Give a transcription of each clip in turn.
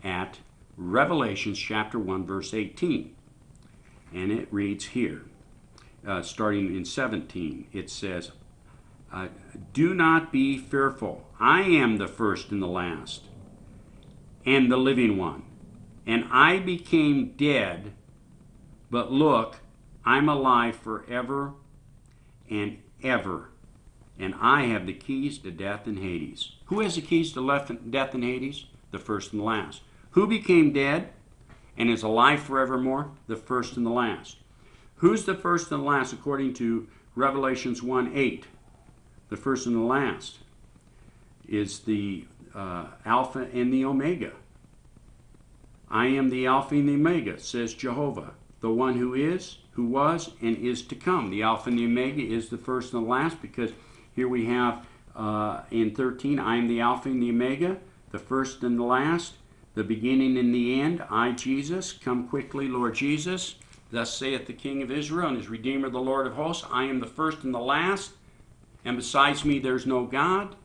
at Revelation chapter 1, verse 18. And it reads here, starting in 17, it says, do not be fearful. I am the first and the last, and the living one. And I became dead, but look, I'm alive forever and ever. And I have the keys to death and Hades. Who has the keys to death and Hades? The first and the last. Who became dead and is alive forevermore? The first and the last. Who's the first and the last according to Revelations 1:8? The first and the last is the Alpha and the Omega. I am the Alpha and the Omega, says Jehovah, the one who is, who was, and is to come. The Alpha and the Omega is the first and the last, because here we have in 13, I am the Alpha and the Omega, the first and the last, the beginning and the end. I, Jesus, come quickly, Lord Jesus. Thus saith the King of Israel and his Redeemer, the Lord of hosts. I am the first and the last, and besides me there's no God.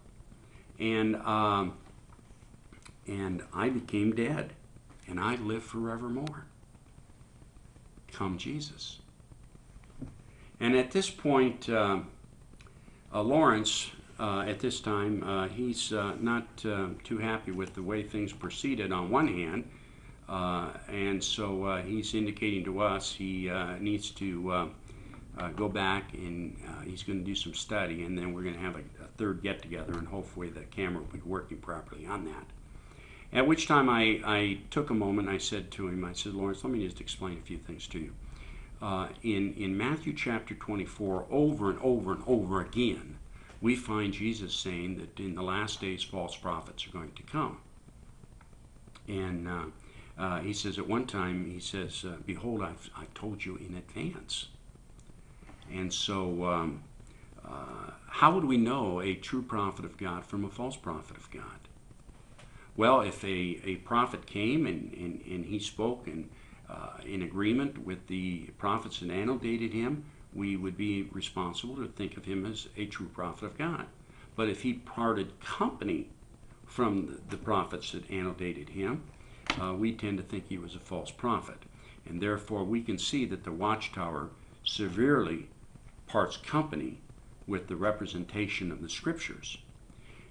And I became dead, and I live forevermore. Come, Jesus. And at this point, Lawrence, at this time, he's not too happy with the way things proceeded on one hand, and so he's indicating to us he needs to go back, and he's going to do some study, and then we're going to have a third get-together, and hopefully the camera will be working properly on that. At which time I took a moment and I said to him, I said, Lawrence, let me just explain a few things to you. In Matthew chapter 24, over and over and over again, we find Jesus saying that in the last days false prophets are going to come. And he says at one time, he says, behold, I've told you in advance. And so how would we know a true prophet of God from a false prophet of God? Well, if a prophet came and he spoke in agreement with the prophets that annotated him, we would be responsible to think of him as a true prophet of God. But if he parted company from the prophets that annotated him, we tend to think he was a false prophet. And therefore we can see that the Watchtower severely parts company with the representation of the Scriptures.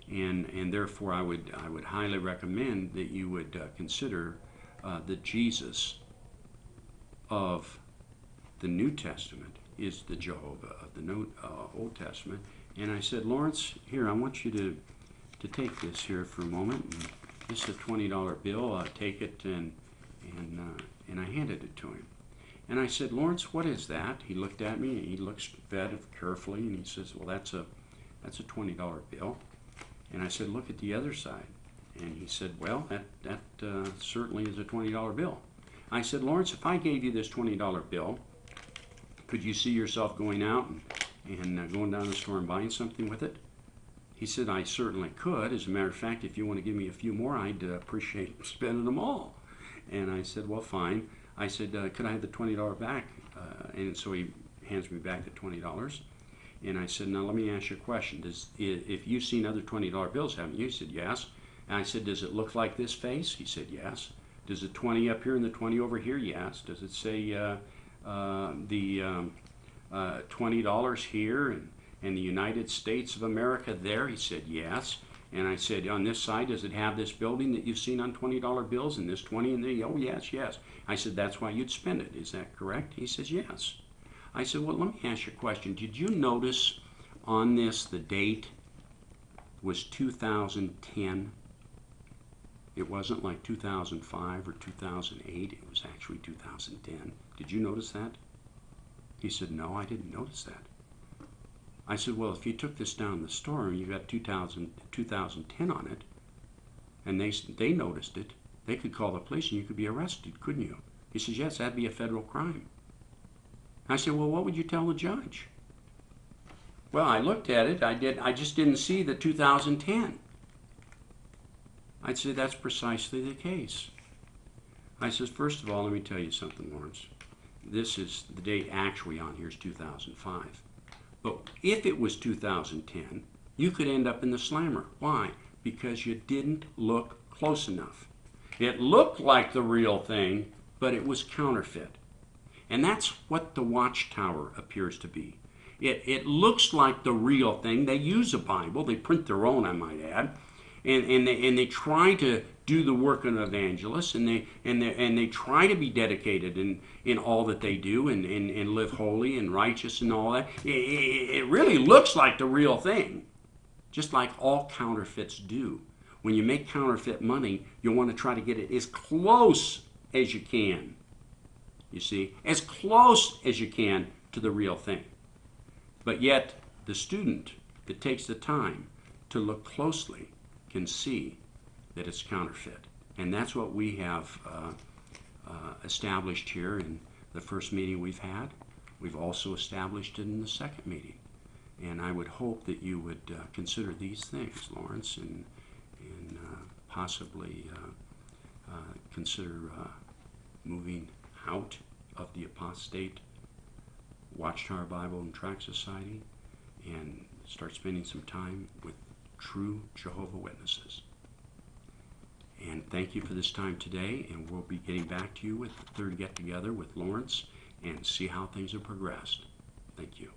And therefore I would highly recommend that you would consider that Jesus of the New Testament is the Jehovah of the Old Testament. And I said, Lawrence, here, I want you to take this here for a moment. And this is a $20 bill. Take it, and I handed it to him. And I said, Lawrence, what is that? He looked at me, and he looks at it carefully, and he says, well, that's a $20 bill. And I said, look at the other side. And he said, well, that certainly is a $20 bill. I said, Lawrence, if I gave you this $20 bill, could you see yourself going out and going down the store and buying something with it? He said, I certainly could. As a matter of fact, if you want to give me a few more, I'd appreciate spending them all. And I said, well, fine. I said, could I have the $20 back? And so he hands me back the $20. And I said, now let me ask you a question. If you've seen other $20 bills, haven't you? He said, yes. And I said, does it look like this face? He said, yes. Does the 20 up here and the 20 over here? Yes. Does it say the $20 here and the United States of America there? He said, yes. And I said, on this side, does it have this building that you've seen on $20 bills and this 20 and the, oh, yes, yes. I said, that's why you'd spend it. Is that correct? He says, yes. I said, well, let me ask you a question. Did you notice on this the date was 2010? It wasn't like 2005 or 2008. It was actually 2010. Did you notice that? He said, no, I didn't notice that. I said, well, if you took this down in the store and you got 2010 on it, and they noticed it, they could call the police and you could be arrested, couldn't you? He says, yes, that'd be a federal crime. I said, well, what would you tell the judge? Well, I looked at it. I just didn't see the 2010. I'd say that's precisely the case. I says, first of all, let me tell you something, Lawrence. This is the date actually on here is 2005. But if it was 2010, you could end up in the slammer. Why? Because you didn't look close enough. It looked like the real thing, but it was counterfeit. And that's what the Watchtower appears to be. It looks like the real thing. They use a Bible. They print their own, I might add. And they try to do the work of an evangelist, and they try to be dedicated in all that they do, and live holy and righteous and all that. It really looks like the real thing, just like all counterfeits do. When you make counterfeit money, you want to try to get it as close as you can. You see, as close as you can to the real thing. But yet, the student that takes the time to look closely can see that it's counterfeit. And that's what we have established here in the first meeting we've had. We've also established it in the second meeting. And I would hope that you would consider these things, Lawrence, and possibly consider moving out of the apostate Watchtower Bible and Tract Society and start spending some time with true Jehovah Witnesses. And thank you for this time today, and we'll be getting back to you with the third get-together with Lawrence and see how things have progressed. Thank you.